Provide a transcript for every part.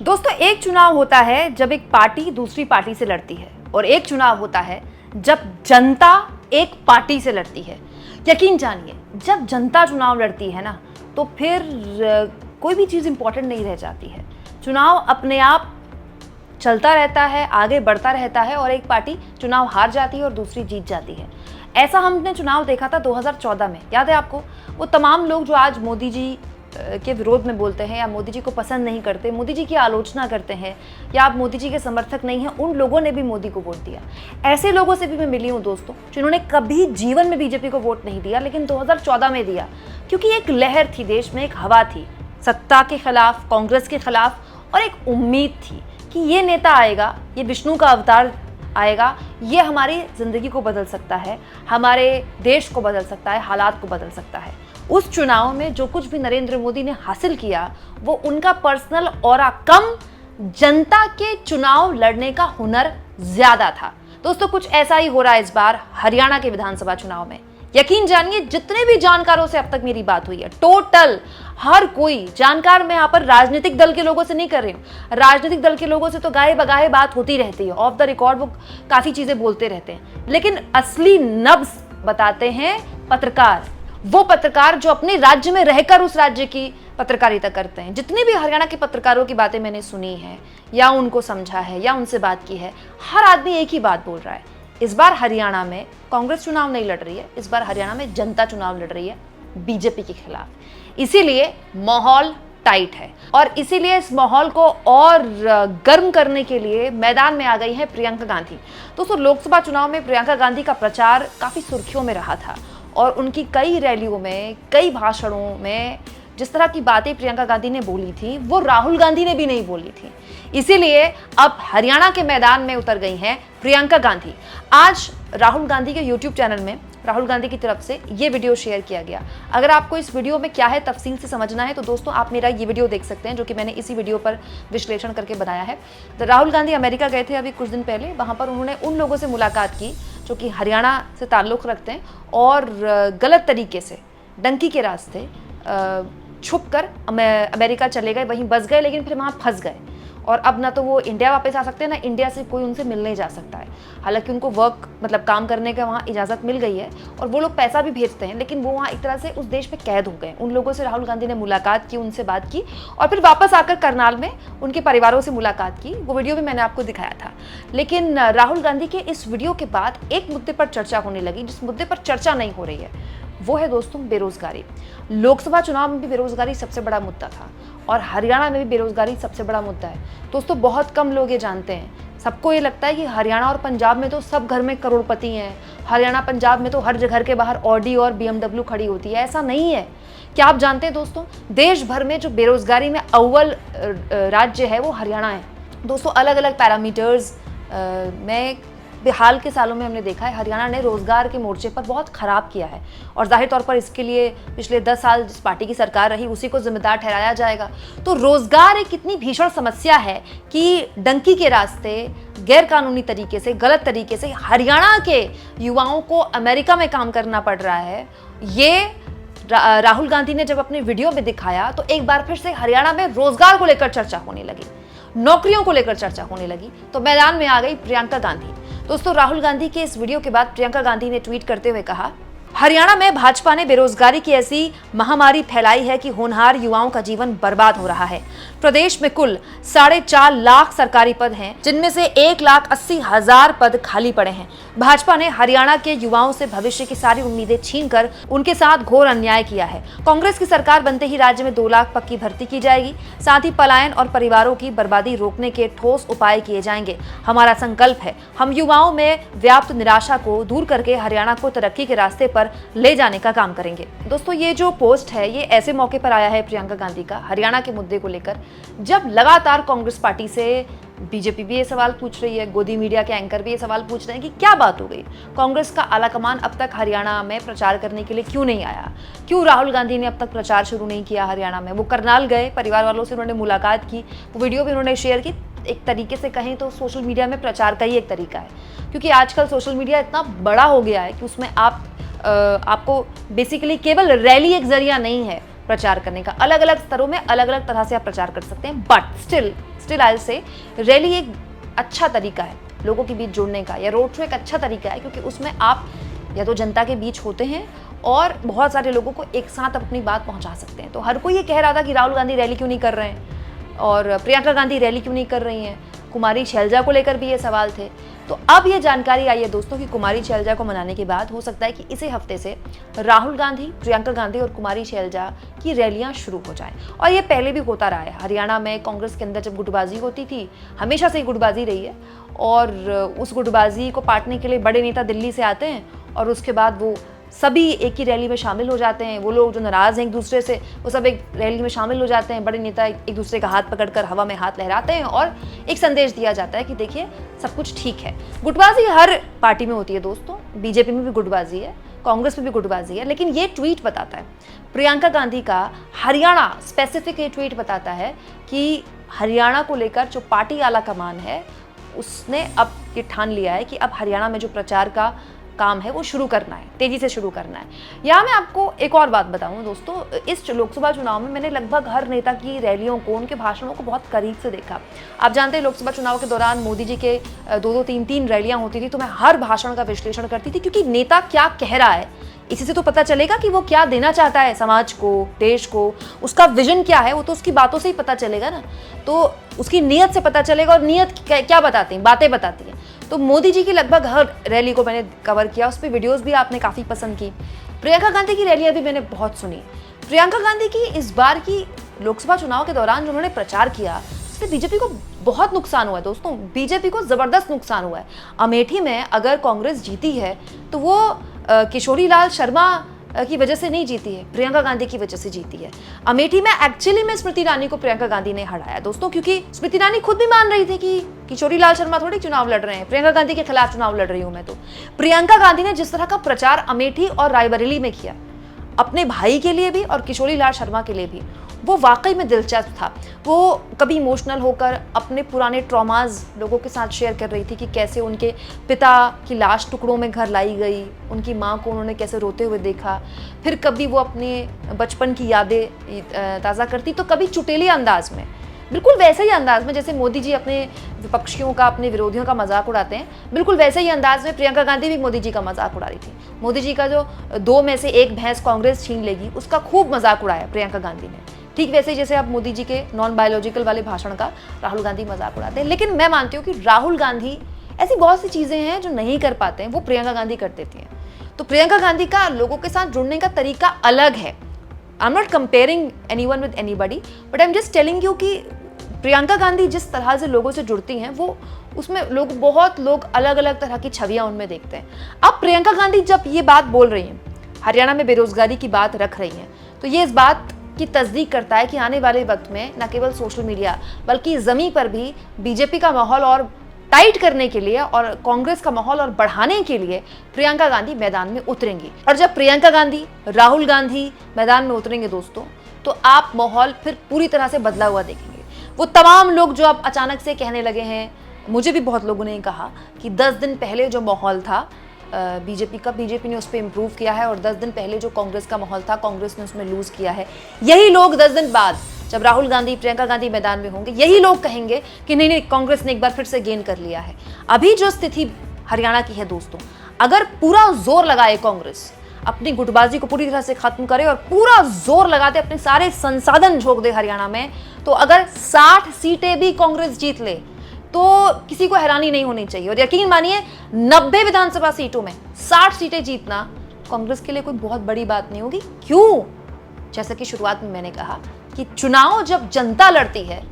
दोस्तों, एक चुनाव होता है जब एक पार्टी दूसरी पार्टी से लड़ती है और एक चुनाव होता है जब जनता एक पार्टी से लड़ती है। यकीन जानिए, जब जनता चुनाव लड़ती है ना, तो फिर कोई भी चीज़ इंपॉर्टेंट नहीं रह जाती है। चुनाव अपने आप चलता रहता है, आगे बढ़ता रहता है और एक पार्टी चुनाव हार जाती है और दूसरी जीत जाती है। ऐसा हमने चुनाव देखा था 2014 में, याद है आपको? वो तमाम लोग जो आज मोदी जी के विरोध में बोलते हैं या मोदी जी को पसंद नहीं करते, मोदी जी की आलोचना करते हैं या आप मोदी जी के समर्थक नहीं हैं, उन लोगों ने भी मोदी को वोट दिया। ऐसे लोगों से भी मैं मिली हूँ दोस्तों, जिन्होंने कभी जीवन में बीजेपी को वोट नहीं दिया, लेकिन 2014 में दिया, क्योंकि एक लहर थी देश में, एक हवा थी सत्ता के खिलाफ, कांग्रेस के खिलाफ, और एक उम्मीद थी कि ये नेता आएगा, ये विष्णु का अवतार आएगा, ये हमारी ज़िंदगी को बदल सकता है, हमारे देश को बदल सकता है, हालात को बदल सकता है। उस चुनाव में जो कुछ भी नरेंद्र मोदी ने हासिल किया, वो उनका पर्सनल ऑरा कम, जनता के चुनाव लड़ने का हुनर ज्यादा था। दोस्तों, कुछ ऐसा ही हो रहा है इस बार हरियाणा के विधानसभा चुनाव में। यकीन जानिए, जितने भी जानकारों से अब तक मेरी बात हुई है, टोटल हर कोई जानकार, मैं यहाँ पर राजनीतिक दल के लोगों से नहीं कर रही हूँ, राजनीतिक दल के लोगों से तो गाये बगाए बात होती रहती है, ऑफ द रिकॉर्ड वो काफी चीजें बोलते रहते हैं, लेकिन असली नब्ज बताते हैं पत्रकार, वो पत्रकार जो अपने राज्य में रहकर उस राज्य की पत्रकारिता करते हैं। जितने भी हरियाणा के पत्रकारों की बातें मैंने सुनी है या उनको समझा है या उनसे बात की है, हर आदमी एक ही बात बोल रहा है, इस बार हरियाणा में कांग्रेस चुनाव नहीं लड़ रही है, इस बार हरियाणा में जनता चुनाव लड़ रही है बीजेपी के खिलाफ। इसीलिए माहौल टाइट है और इसीलिए इस माहौल को और गर्म करने के लिए मैदान में आ गई है प्रियंका गांधी। दोस्तों, लोकसभा चुनाव में प्रियंका गांधी का प्रचार काफी सुर्खियों में रहा था और उनकी कई रैलियों में, कई भाषणों में जिस तरह की बातें प्रियंका गांधी ने बोली थी, वो राहुल गांधी ने भी नहीं बोली थी। इसीलिए अब हरियाणा के मैदान में उतर गई हैं प्रियंका गांधी। आज राहुल गांधी के YouTube चैनल में राहुल गांधी की तरफ से ये वीडियो शेयर किया गया। अगर आपको इस वीडियो में क्या है तफसील से समझना है तो दोस्तों आप मेरा ये वीडियो देख सकते हैं, जो कि मैंने इसी वीडियो पर विश्लेषण करके बनाया है। तो राहुल गांधी अमेरिका गए थे अभी कुछ दिन पहले, वहाँ पर उन्होंने उन लोगों से मुलाकात की जो कि हरियाणा से ताल्लुक़ रखते हैं और गलत तरीके से डंकी के रास्ते छुप कर अमेरिका चले गए, वहीं बस गए, लेकिन फिर वहाँ फंस गए और अब ना तो वो इंडिया वापस आ सकते हैं, ना इंडिया से कोई उनसे मिलने जा सकता है। हालांकि उनको वर्क मतलब काम करने का वहाँ इजाज़त मिल गई है और वो लोग पैसा भी भेजते हैं, लेकिन वो वहाँ एक तरह से उस देश में कैद हो गए। उन लोगों से राहुल गांधी ने मुलाकात की, उनसे बात की और फिर वापस आकर करनाल में उनके परिवारों से मुलाकात की। वो वीडियो भी मैंने आपको दिखाया था। लेकिन राहुल गांधी के इस वीडियो के बाद एक मुद्दे पर चर्चा होने लगी, जिस मुद्दे पर चर्चा नहीं हो रही है वो है दोस्तों बेरोजगारी। लोकसभा चुनाव में भी बेरोजगारी सबसे बड़ा मुद्दा था और हरियाणा में भी बेरोजगारी सबसे बड़ा मुद्दा है। दोस्तों, बहुत कम लोग ये जानते हैं। सबको ये लगता है कि हरियाणा और पंजाब में तो सब घर में करोड़पति हैं, हरियाणा पंजाब में तो हर घर के बाहर ऑडी और BMW खड़ी होती है। ऐसा नहीं है। क्या आप जानते हैं दोस्तों, देश भर में जो बेरोजगारी में अव्वल राज्य है वो हरियाणा है। दोस्तों, अलग अलग पैरामीटर्स में हाल के सालों में हमने देखा है हरियाणा ने रोजगार के मोर्चे पर बहुत खराब किया है और जाहिर तौर पर इसके लिए पिछले 10 साल जिस पार्टी की सरकार रही उसी को जिम्मेदार ठहराया जाएगा। तो रोजगार एक इतनी भीषण समस्या है कि डंकी के रास्ते गैर कानूनी तरीके से, गलत तरीके से हरियाणा के युवाओं को अमेरिका में काम करना पड़ रहा है। ये राहुल गांधी ने जब अपने वीडियो में दिखाया तो एक बार फिर से हरियाणा में रोजगार को लेकर चर्चा होने लगी, नौकरियों को लेकर चर्चा होने लगी, तो मैदान में आ गई प्रियंका गांधी। दोस्तों, राहुल गांधी के इस वीडियो के बाद प्रियंका गांधी ने ट्वीट करते हुए कहा, हरियाणा में भाजपा ने बेरोजगारी की ऐसी महामारी फैलाई है कि होनहार युवाओं का जीवन बर्बाद हो रहा है। प्रदेश में कुल 4.5 लाख सरकारी पद हैं, जिनमें से 1,80,000 पद खाली पड़े हैं। भाजपा ने हरियाणा के युवाओं से भविष्य की सारी उम्मीदें छीनकर उनके साथ घोर अन्याय किया है। कांग्रेस की सरकार बनते ही राज्य में 2 लाख पक्की भर्ती की जाएगी, साथ ही पलायन और परिवारों की बर्बादी रोकने के ठोस उपाय किए जाएंगे। हमारा संकल्प है, हम युवाओं में व्याप्त निराशा को दूर करके हरियाणा को तरक्की के रास्ते पर ले जाने का काम करेंगे। दोस्तों, ये जो पोस्ट है ये ऐसे मौके पर आया है प्रियंका गांधी का हरियाणा के मुद्दे को लेकर, जब लगातार कांग्रेस पार्टी से बीजेपी भी ये सवाल पूछ रही है, गोदी मीडिया के एंकर भी ये सवाल पूछ रहे हैं कि क्या बात हो गई, कांग्रेस का आलाकमान अब तक हरियाणा में प्रचार करने के लिए क्यों नहीं आया, क्यों राहुल गांधी ने अब तक प्रचार शुरू नहीं किया हरियाणा में। वो करनाल गए, परिवार वालों से उन्होंने मुलाकात की, वो वीडियो भी उन्होंने शेयर की। एक तरीके से कहें तो सोशल मीडिया में प्रचार का ही एक तरीका है, क्योंकि आजकल सोशल मीडिया इतना बड़ा हो गया है कि उसमें आपको बेसिकली केवल रैली एक जरिया नहीं है प्रचार करने का। अलग अलग स्तरों में अलग अलग तरह से आप प्रचार कर सकते हैं, बट स्टिल आई से रैली एक अच्छा तरीका है लोगों के बीच जुड़ने का, या रोड शो एक अच्छा तरीका है, क्योंकि उसमें आप या तो जनता के बीच होते हैं और बहुत सारे लोगों को एक साथ अपनी बात पहुंचा सकते हैं। तो हर कोई ये कह रहा था कि राहुल गांधी रैली क्यों नहीं कर रहे हैं और प्रियंका गांधी रैली क्यों नहीं कर रही हैं, कुमारी शैलजा को लेकर भी ये सवाल थे। तो अब ये जानकारी आई है दोस्तों कि कुमारी शैलजा को मनाने के बाद हो सकता है कि इसी हफ्ते से राहुल गांधी, प्रियंका गांधी और कुमारी शैलजा की रैलियां शुरू हो जाएं। और ये पहले भी होता रहा है। हरियाणा में कांग्रेस के अंदर जब गुटबाजी होती थी, हमेशा से ही गुटबाजी रही है, और उस गुटबाजी को पाटने के लिए बड़े नेता दिल्ली से आते हैं और उसके बाद वो सभी एक ही रैली में शामिल हो जाते हैं। वो लोग जो नाराज़ हैं एक दूसरे से, वो सब एक रैली में शामिल हो जाते हैं। बड़े नेता एक दूसरे का हाथ पकड़कर हवा में हाथ लहराते हैं और एक संदेश दिया जाता है कि देखिए सब कुछ ठीक है। गुटबाजी हर पार्टी में होती है दोस्तों, बीजेपी में भी गुटबाजी है, कांग्रेस में भी गुटबाजी है, लेकिन ये ट्वीट बताता है, प्रियंका गांधी का हरियाणा स्पेसिफिक ये ट्वीट बताता है कि हरियाणा को लेकर जो पार्टी आला कमान है उसने अब ये ठान लिया है कि अब हरियाणा में जो प्रचार का काम है वो शुरू करना है, तेजी से शुरू करना है। यहाँ मैं आपको एक और बात बताऊं दोस्तों, इस लोकसभा चुनाव में मैंने लगभग हर नेता की रैलियों को, उनके भाषणों को बहुत करीब से देखा। आप जानते हैं लोकसभा चुनाव के दौरान मोदी जी के 2-2, 3-3 रैलियां होती थी, तो मैं हर भाषण का विश्लेषण करती थी, क्योंकि नेता क्या कह रहा है इसी से तो पता चलेगा कि वो क्या देना चाहता है समाज को, देश को, उसका विजन क्या है, वो तो उसकी बातों से ही पता चलेगा ना। तो उसकी नीयत से पता चलेगा, और नीयत क्या बताती है, बातें बताती है। तो मोदी जी की लगभग हर रैली को मैंने कवर किया, उस पर वीडियोस भी आपने काफ़ी पसंद की। प्रियंका गांधी की रैलियां भी मैंने बहुत सुनी। प्रियंका गांधी की इस बार की लोकसभा चुनाव के दौरान जो उन्होंने प्रचार किया, उससे बीजेपी को बहुत नुकसान हुआ है दोस्तों, बीजेपी को ज़बरदस्त नुकसान हुआ है। अमेठी में अगर कांग्रेस जीती है तो वो किशोरी लाल शर्मा की वजह से नहीं जीती है, प्रियंका गांधी की वजह से जीती है। अमेठी में एक्चुअली में स्मृति ईरानी को प्रियंका गांधी ने हराया दोस्तों, क्योंकि स्मृति ईरानी खुद भी मान रही थी कि किशोरी लाल शर्मा थोड़ी चुनाव लड़ रहे हैं, प्रियंका गांधी के खिलाफ चुनाव लड़ रही हूं मैं। तो प्रियंका गांधी ने जिस तरह का प्रचार अमेठी और रायबरेली में किया, अपने भाई के लिए भी और किशोरी लाल शर्मा के लिए भी, वो वाकई में दिलचस्प था। वो कभी इमोशनल होकर अपने पुराने ट्रॉमाज लोगों के साथ शेयर कर रही थी कि कैसे उनके पिता की लाश टुकड़ों में घर लाई गई, उनकी माँ को उन्होंने कैसे रोते हुए देखा। फिर कभी वो अपने बचपन की यादें ताज़ा करती, तो कभी चुटेली अंदाज में, बिल्कुल वैसे ही अंदाज में जैसे मोदी जी अपने विपक्षियों का, अपने विरोधियों का मजाक उड़ाते हैं, बिल्कुल वैसे ही अंदाज में प्रियंका गांधी भी मोदी जी का मजाक उड़ा रही थी। मोदी जी का जो 2 में से 1 भैंस कांग्रेस छीन लेगी, उसका खूब मजाक उड़ाया प्रियंका गांधी ने। ठीक वैसे जैसे आप मोदी जी के नॉन बायोलॉजिकल वाले भाषण का राहुल गांधी मजाक उड़ाते हैं। लेकिन मैं मानती हूँ कि राहुल गांधी ऐसी बहुत सी चीज़ें हैं जो नहीं कर पाते हैं, वो प्रियंका गांधी कर देती हैं। तो प्रियंका गांधी का लोगों के साथ जुड़ने का तरीका अलग है। I am not comparing anyone with anybody, but I am just telling you कि प्रियंका गांधी जिस तरह से लोगों से जुड़ती हैं, वो उसमें बहुत लोग अलग अलग तरह की छवियां उनमें देखते हैं। अब प्रियंका गांधी जब ये बात बोल रही हैं, हरियाणा में बेरोजगारी की बात रख रही हैं, तो ये इस बात की तस्दीक करता है कि आने वाले वक्त में न केवल सोशल मीडिया बल्कि ज़मीन पर भी बीजेपी का माहौल और टाइट करने के लिए और कांग्रेस का माहौल और बढ़ाने के लिए प्रियंका गांधी मैदान में उतरेंगी। और जब प्रियंका गांधी, राहुल गांधी मैदान में उतरेंगे दोस्तों, तो आप माहौल फिर पूरी तरह से बदला हुआ देखेंगे। वो तमाम लोग जो अब अचानक से कहने लगे हैं, मुझे भी बहुत लोगों ने कहा कि 10 दिन पहले जो माहौल था बीजेपी का, बीजेपी ने उस पर इम्प्रूव किया है, और 10 दिन पहले जो कांग्रेस का माहौल था, कांग्रेस ने उसमें लूज किया है। यही लोग 10 दिन बाद जब राहुल गांधी, प्रियंका गांधी मैदान में होंगे, यही लोग कहेंगे कि नहीं, कांग्रेस ने एक बार फिर से गेन कर लिया है। अभी जो स्थिति हरियाणा की है दोस्तों, अगर पूरा जोर लगाए कांग्रेस, अपनी गुटबाजी को पूरी तरह से खत्म करे और पूरा जोर लगाते अपने सारे संसाधन झोंक दे हरियाणा में, तो अगर 60 सीटें भी कांग्रेस जीत ले तो किसी को हैरानी नहीं होनी चाहिए। और यकीन मानिए 90 विधानसभा सीटों में 60 सीटें जीतना कांग्रेस के लिए कोई बहुत बड़ी बात नहीं होगी। क्यों? जैसा कि शुरुआत में मैंने कहा कि चुनाव जब जनता लड़ती है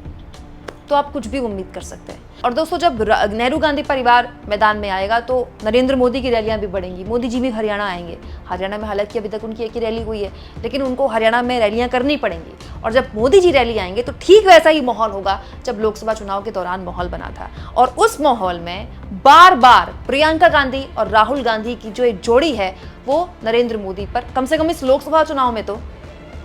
तो आप कुछ भी उम्मीद कर सकते हैं। और दोस्तों, जब नेहरू गांधी परिवार मैदान में आएगा तो नरेंद्र मोदी की रैलियां भी बढ़ेंगी। मोदी जी भी हरियाणा आएंगे। हरियाणा में हालांकि अभी तक उनकी एक ही रैली हुई है, लेकिन उनको हरियाणा में रैलियां करनी पड़ेंगी। और जब मोदी जी रैली आएंगे तो ठीक वैसा ही माहौल होगा जब लोकसभा चुनाव के दौरान माहौल बना था। और उस माहौल में बार बार प्रियंका गांधी और राहुल गांधी की जो एक जोड़ी है वो नरेंद्र मोदी पर कम से कम इस लोकसभा चुनाव में तो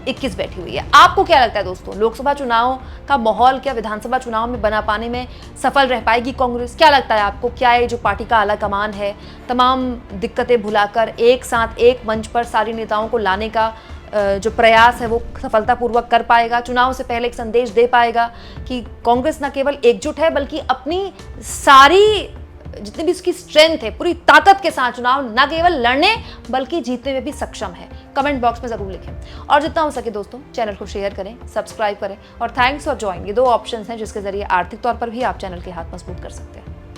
21 बैठी हुई है। आपको क्या लगता है दोस्तों, लोकसभा चुनाव का माहौल क्या विधानसभा चुनाव में बना पाने में सफल रह पाएगी कांग्रेस? क्या लगता है आपको, क्या है जो पार्टी का आला कमान है, तमाम दिक्कतें भुलाकर एक साथ एक मंच पर सारे नेताओं को लाने का जो प्रयास है वो सफलतापूर्वक कर पाएगा, चुनाव से पहले एक संदेश दे पाएगा कि कांग्रेस न केवल एकजुट है बल्कि अपनी सारी जितनी भी उसकी स्ट्रेंथ है, पूरी ताकत के साथ चुनाव न केवल लड़ने बल्कि जीतने में भी सक्षम है। कमेंट बॉक्स में जरूर लिखें और जितना हो सके दोस्तों चैनल को शेयर करें, सब्सक्राइब करें और थैंक्स फॉर ज्वाइन। ये 2 ऑप्शंस हैं जिसके जरिए आर्थिक तौर पर भी आप चैनल के हाथ मजबूत कर सकते हैं।